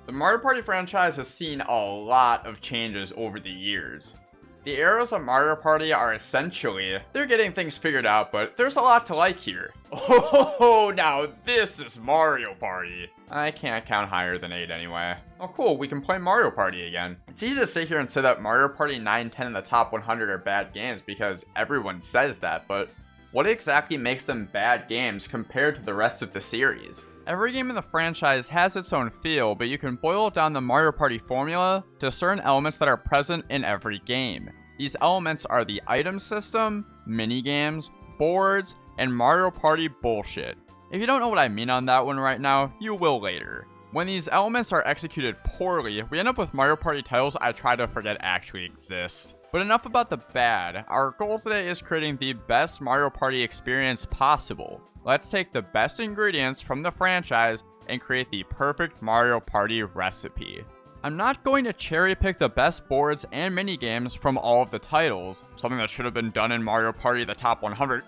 The Mario Party franchise has seen a lot of changes over the years. The eras of Mario Party are essentially, they're getting things figured out, but there's a lot to like here. Oh, now this is Mario Party. I can't count higher than 8 anyway. Oh cool, we can play Mario Party again. It's easy to sit here and say that Mario Party 9, 10, and the top 100 are bad games because everyone says that, but what exactly makes them bad games compared to the rest of the series? Every game in the franchise has its own feel, but you can boil down the Mario Party formula to certain elements that are present in every game. These elements are the item system, minigames, boards, and Mario Party bullshit. If you don't know what I mean on that one right now, you will later. When these elements are executed poorly, we end up with Mario Party titles I try to forget actually exist. But enough about the bad. Our goal today is creating the best Mario Party experience possible. Let's take the best ingredients from the franchise and create the perfect Mario Party recipe. I'm not going to cherry pick the best boards and minigames from all of the titles, something that should have been done in Mario Party the top 100,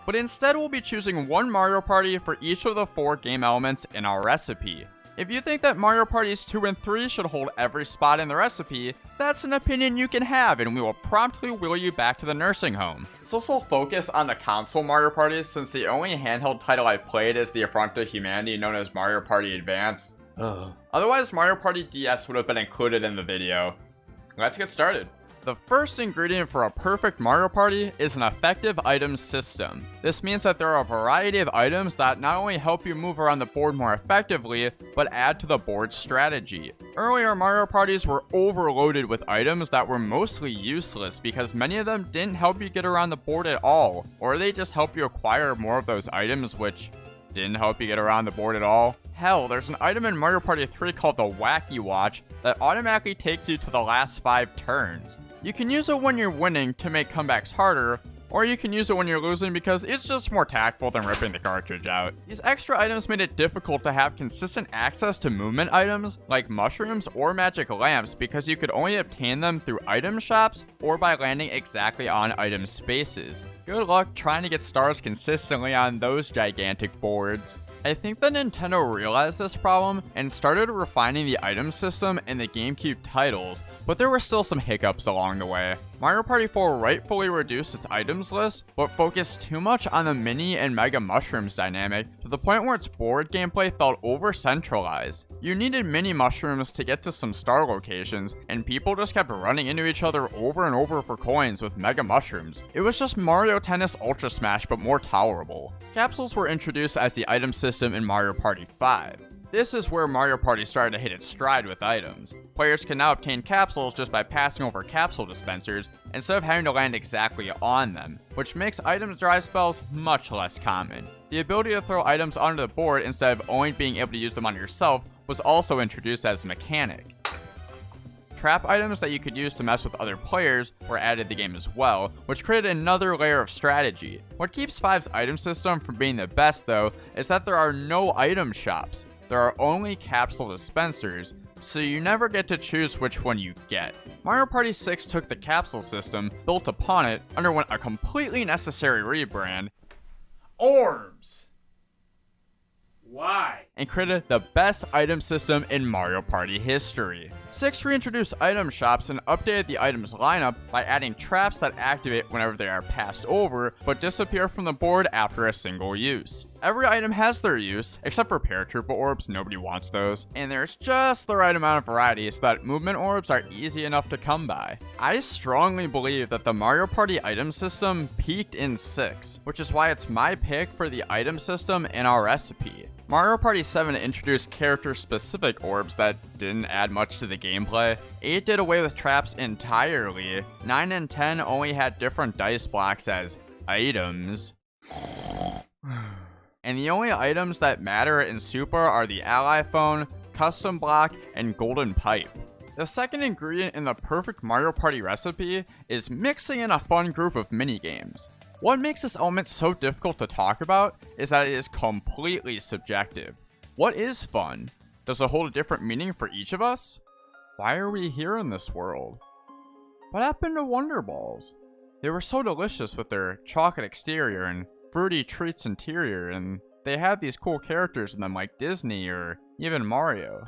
but instead we'll be choosing one Mario Party for each of the 4 game elements in our recipe. If you think that Mario Parties 2 and 3 should hold every spot in the recipe, that's an opinion you can have, and we will promptly wheel you back to the nursing home. This will focus on the console Mario Parties, since the only handheld title I've played is the affront to humanity known as Mario Party Advance. Otherwise, Mario Party DS would have been included in the video. Let's get started. The first ingredient for a perfect Mario Party is an effective item system. This means that there are a variety of items that not only help you move around the board more effectively, but add to the board's strategy. Earlier Mario Parties were overloaded with items that were mostly useless because many of them didn't help you get around the board at all, or they just help you acquire more of those items which didn't help you get around the board at all. Hell, there's an item in Mario Party 3 called the Wacky Watch that automatically takes you to the last 5 turns. You can use it when you're winning to make comebacks harder, or you can use it when you're losing because it's just more tactful than ripping the cartridge out. These extra items made it difficult to have consistent access to movement items like mushrooms or magic lamps because you could only obtain them through item shops or by landing exactly on item spaces. Good luck trying to get stars consistently on those gigantic boards. I think that Nintendo realized this problem and started refining the item system in the GameCube titles, but there were still some hiccups along the way. Mario Party 4 rightfully reduced its items list, but focused too much on the mini and mega mushrooms dynamic to the point where its board gameplay felt over-centralized. You needed mini mushrooms to get to some star locations, and people just kept running into each other over and over for coins with mega mushrooms. It was just Mario Tennis Ultra Smash but more tolerable. Capsules were introduced as the item system in Mario Party 5. This is where Mario Party started to hit its stride with items. Players can now obtain capsules just by passing over capsule dispensers instead of having to land exactly on them, which makes item dry spells much less common. The ability to throw items onto the board instead of only being able to use them on yourself was also introduced as a mechanic. Trap items that you could use to mess with other players were added to the game as well, which created another layer of strategy. What keeps 5's item system from being the best though is that there are no item shops. There are only capsule dispensers, so you never get to choose which one you get. Mario Party 6 took the capsule system, built upon it, underwent a completely necessary rebrand, Orbs! Why? And created the best item system in Mario Party history. 6 reintroduced item shops and updated the items lineup by adding traps that activate whenever they are passed over, but disappear from the board after a single use. Every item has their use, except for paratrooper orbs, nobody wants those, and there's just the right amount of variety so that movement orbs are easy enough to come by. I strongly believe that the Mario Party item system peaked in 6, which is why it's my pick for the item system in our recipe. Mario Party 7 introduced character-specific orbs that didn't add much to the gameplay. 8 did away with traps entirely. 9 and 10 only had different dice blocks as items. And the only items that matter in Super are the Ally Phone, Custom Block, and Golden Pipe. The second ingredient in the perfect Mario Party recipe is mixing in a fun group of minigames. What makes this element so difficult to talk about is that it is completely subjective. What is fun? Does it hold a different meaning for each of us? Why are we here in this world? What happened to Wonder Balls? They were so delicious with their chocolate exterior and fruity treats interior, and they have these cool characters in them like Disney or even Mario.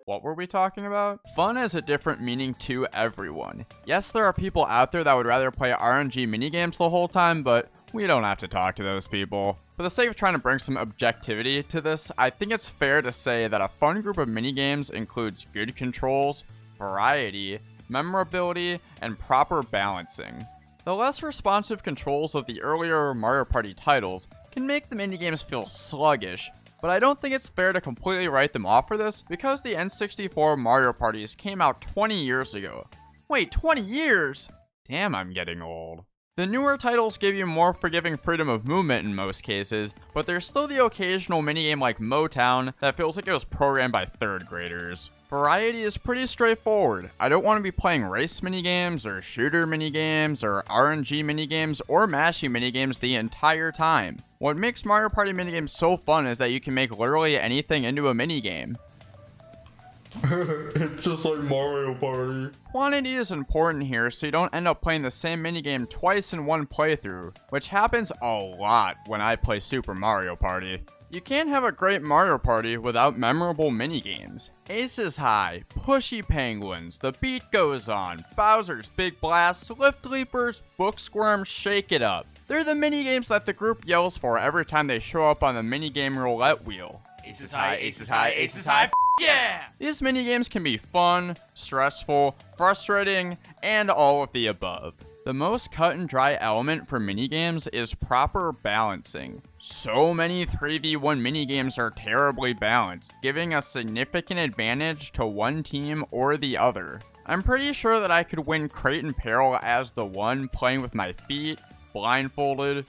What were we talking about? Fun has a different meaning to everyone. Yes, there are people out there that would rather play RNG minigames the whole time, but we don't have to talk to those people. For the sake of trying to bring some objectivity to this, I think it's fair to say that a fun group of minigames includes good controls, variety, memorability, and proper balancing. The less responsive controls of the earlier Mario Party titles can make the minigames feel sluggish, but I don't think it's fair to completely write them off for this because the N64 Mario Parties came out 20 years ago. Wait, 20 years? Damn, I'm getting old. The newer titles give you more forgiving freedom of movement in most cases, but there's still the occasional minigame like Motown that feels like it was programmed by 3rd graders. Variety is pretty straightforward. I don't want to be playing race minigames, or shooter minigames, or RNG minigames, or mashy minigames the entire time. What makes Mario Party minigames so fun is that you can make literally anything into a minigame. It's just like Mario Party. Quantity is important here so you don't end up playing the same minigame twice in one playthrough, which happens a lot when I play Super Mario Party. You can't have a great Mario Party without memorable minigames. Aces High, Pushy Penguins, The Beat Goes On, Bowser's Big Blast, Lift Leapers, Book Squirm, Shake It Up. They're the minigames that the group yells for every time they show up on the minigame roulette wheel. Aces high, aces high, aces high, yeah! These minigames can be fun, stressful, frustrating, and all of the above. The most cut and dry element for minigames is proper balancing. So many 3v1 minigames are terribly balanced, giving a significant advantage to one team or the other. I'm pretty sure that I could win Crate and Peril as the one playing with my feet, blindfolded,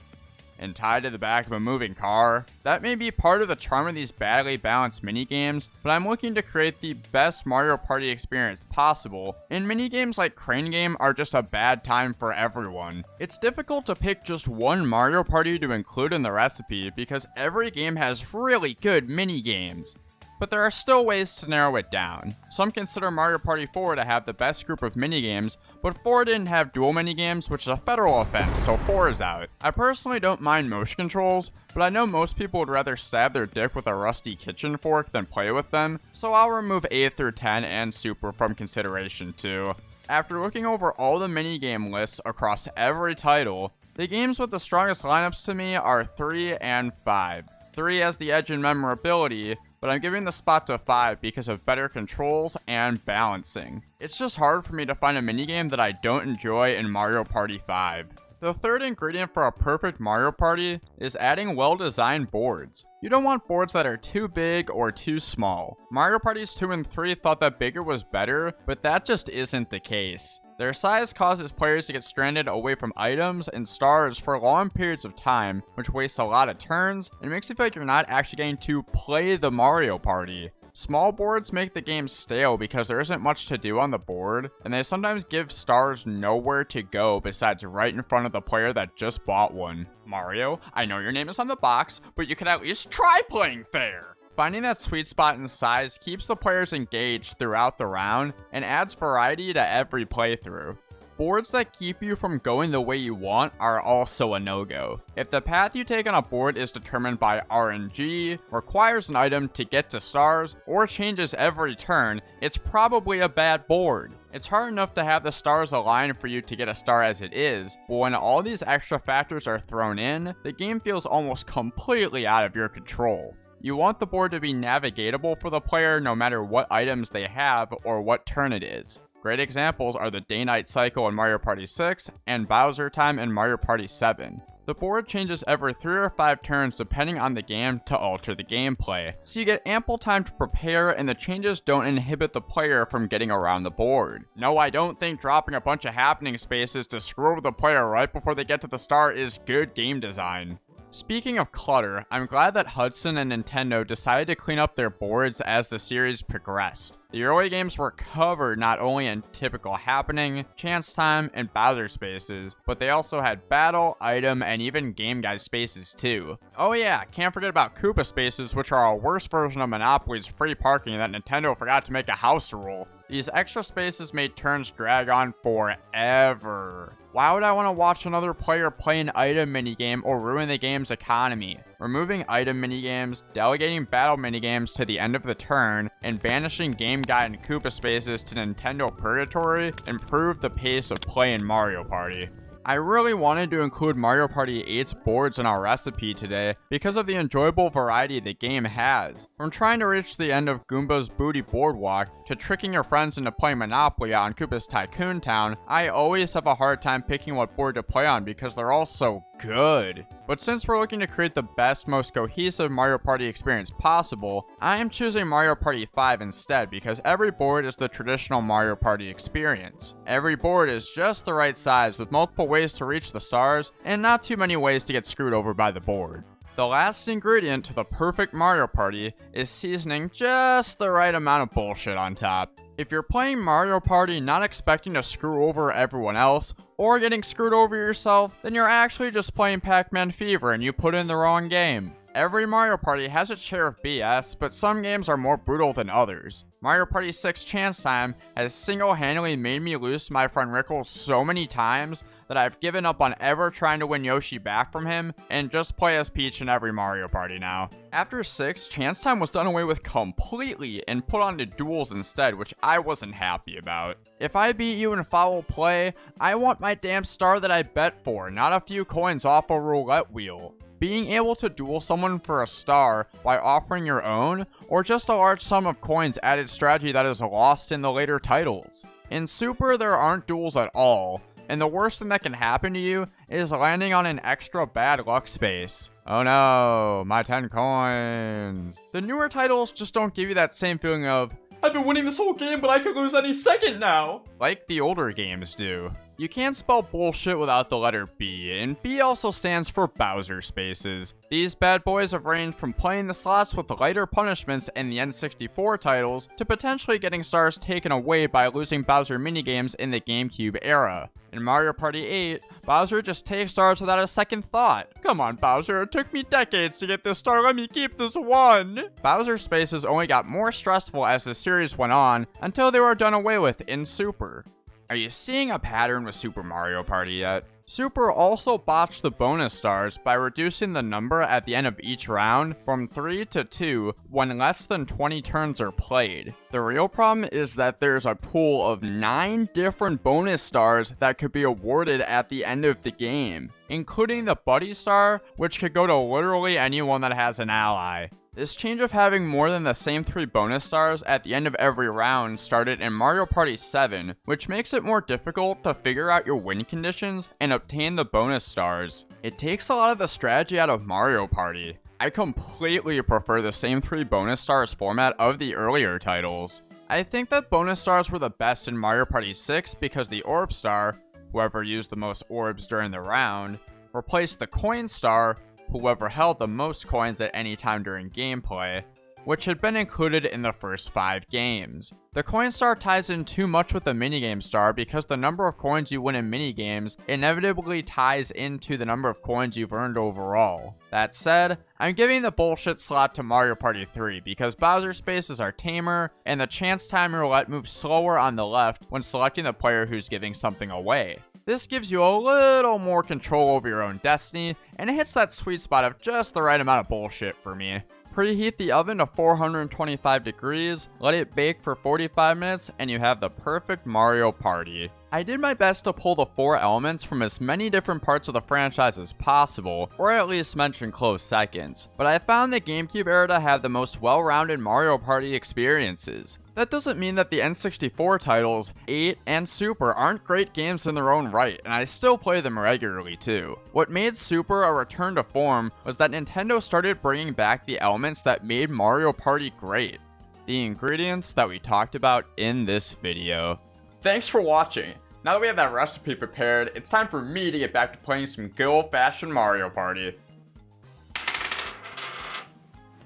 and tied to the back of a moving car. That may be part of the charm of these badly balanced minigames, but I'm looking to create the best Mario Party experience possible, and minigames like Crane Game are just a bad time for everyone. It's difficult to pick just one Mario Party to include in the recipe because every game has really good minigames. But there are still ways to narrow it down. Some consider Mario Party 4 to have the best group of minigames, but 4 didn't have dual minigames, which is a federal offense, so 4 is out. I personally don't mind motion controls, but I know most people would rather stab their dick with a rusty kitchen fork than play with them, so I'll remove 8 through 10 and Super from consideration too. After looking over all the minigame lists across every title, the games with the strongest lineups to me are 3 and 5. 3 has the edge in memorability, but I'm giving the spot to 5 because of better controls and balancing. It's just hard for me to find a minigame that I don't enjoy in Mario Party 5. The third ingredient for a perfect Mario Party is adding well-designed boards. You don't want boards that are too big or too small. Mario Parties 2 and 3 thought that bigger was better, but that just isn't the case. Their size causes players to get stranded away from items and stars for long periods of time, which wastes a lot of turns and makes it feel like you're not actually getting to play the Mario Party. Small boards make the game stale because there isn't much to do on the board, and they sometimes give stars nowhere to go besides right in front of the player that just bought one. Mario, I know your name is on the box, but you can at least try playing fair! Finding that sweet spot in size keeps the players engaged throughout the round and adds variety to every playthrough. Boards that keep you from going the way you want are also a no-go. If the path you take on a board is determined by RNG, requires an item to get to stars, or changes every turn, it's probably a bad board. It's hard enough to have the stars align for you to get a star as it is, but when all these extra factors are thrown in, the game feels almost completely out of your control. You want the board to be navigatable for the player no matter what items they have or what turn it is. Great examples are the Day-Night Cycle in Mario Party 6 and Bowser Time in Mario Party 7. The board changes every 3 or 5 turns depending on the game to alter the gameplay, so you get ample time to prepare and the changes don't inhibit the player from getting around the board. No, I don't think dropping a bunch of happening spaces to screw over the player right before they get to the star is good game design. Speaking of clutter, I'm glad that Hudson and Nintendo decided to clean up their boards as the series progressed. The early games were covered not only in typical happening, chance time, and Bowser spaces, but they also had battle, item, and even game guy spaces too. Oh yeah, can't forget about Koopa spaces, which are a worse version of Monopoly's free parking that Nintendo forgot to make a house rule. These extra spaces made turns drag on forever. Why would I want to watch another player play an item minigame or ruin the game's economy? Removing item minigames, delegating battle minigames to the end of the turn, and banishing Game Guide and Koopa Spaces to Nintendo Purgatory improved the pace of play in Mario Party. I really wanted to include Mario Party 8's boards in our recipe today because of the enjoyable variety the game has. From trying to reach the end of Goomba's Booty Boardwalk to tricking your friends into playing Monopoly on Koopa's Tycoon Town, I always have a hard time picking what board to play on because they're all so good. But since we're looking to create the best, most cohesive Mario Party experience possible, I am choosing Mario Party 5 instead because every board is the traditional Mario Party experience. Every board is just the right size with multiple ways to reach the stars and not too many ways to get screwed over by the board. The last ingredient to the perfect Mario Party is seasoning just the right amount of bullshit on top. If you're playing Mario Party not expecting to screw over everyone else, or getting screwed over yourself, then you're actually just playing Pac-Man Fever and you put in the wrong game. Every Mario Party has its share of BS, but some games are more brutal than others. Mario Party 6 Chance Time has single-handedly made me lose to my friend Rickle so many times that I've given up on ever trying to win Yoshi back from him and just play as Peach in every Mario Party now. After 6, Chance Time was done away with completely and put onto duels instead, which I wasn't happy about. If I beat you in foul play, I want my damn star that I bet for, not a few coins off a roulette wheel. Being able to duel someone for a star by offering your own, or just a large sum of coins added strategy that is lost in the later titles. In Super, there aren't duels at all, and the worst thing that can happen to you is landing on an extra bad luck space. Oh no, my 10 coins. The newer titles just don't give you that same feeling of, I've been winning this whole game, but I could lose any second now. like the older games do. You can't spell bullshit without the letter B, and B also stands for Bowser Spaces. These bad boys have ranged from playing the slots with lighter punishments in the N64 titles to potentially getting stars taken away by losing Bowser minigames in the GameCube era. In Mario Party 8, Bowser just takes stars without a second thought. Come on, Bowser, it took me decades to get this star, let me keep this one! Bowser Spaces only got more stressful as the series went on until they were done away with in Super. Are you seeing a pattern with Super Mario Party yet? Super also botched the bonus stars by reducing the number at the end of each round from 3 to 2 when less than 20 turns are played. The real problem is that there's a pool of 9 different bonus stars that could be awarded at the end of the game, including the Buddy Star, which could go to literally anyone that has an ally. This change of having more than the same 3 bonus stars at the end of every round started in Mario Party 7, which makes it more difficult to figure out your win conditions and obtain the bonus stars. It takes a lot of the strategy out of Mario Party. I completely prefer the same 3 bonus stars format of the earlier titles. I think that bonus stars were the best in Mario Party 6 because the Orb Star, whoever used the most orbs during the round, replaced the Coin Star, whoever held the most coins at any time during gameplay, which had been included in the first 5 games. The coin star ties in too much with the minigame star because the number of coins you win in minigames inevitably ties into the number of coins you've earned overall. That said, I'm giving the bullshit slot to Mario Party 3 because Bowser Spaces are tamer and the chance time roulette moves slower on the left when selecting the player who's giving something away. This gives you a little more control over your own destiny, and it hits that sweet spot of just the right amount of bullshit for me. Preheat the oven to 425 degrees, let it bake for 45 minutes, and you have the perfect Mario Party. I did my best to pull the 4 elements from as many different parts of the franchise as possible, or at least mention close seconds, but I found the GameCube era to have the most well-rounded Mario Party experiences. That doesn't mean that the N64 titles, 8 and Super, aren't great games in their own right, and I still play them regularly too. What made Super a return to form was that Nintendo started bringing back the elements that made Mario Party great. The ingredients that we talked about in this video. Thanks for watching. Now that we have that recipe prepared, it's time for me to get back to playing some good old-fashioned Mario Party.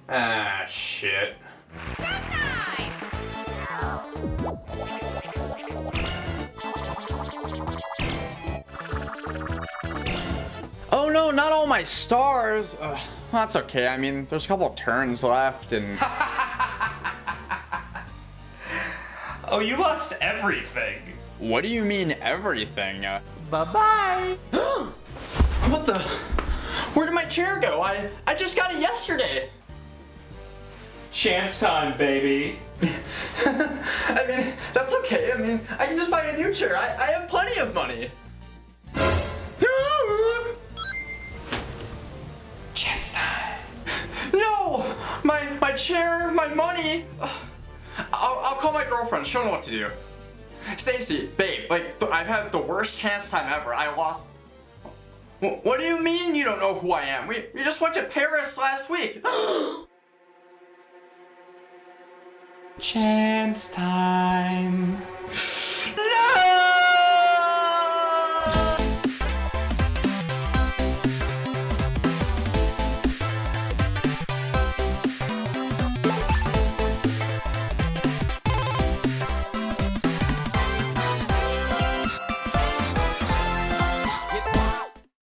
Ah, shit. Oh no, not all my stars! That's okay, I mean, there's a couple turns left and... Oh, you lost everything. What do you mean everything? Bye-bye. What the? Where did my chair go? I just got it yesterday. Chance time, baby. I mean, that's okay. I mean, I can just buy a new chair. I have plenty of money. Chance time. No! My chair, my money. I'll call my girlfriend. She'll know what to do. Stacy, babe, like, I've had the worst chance time ever. I lost. What do you mean you don't know who I am? We just went to Paris last week. Chance time.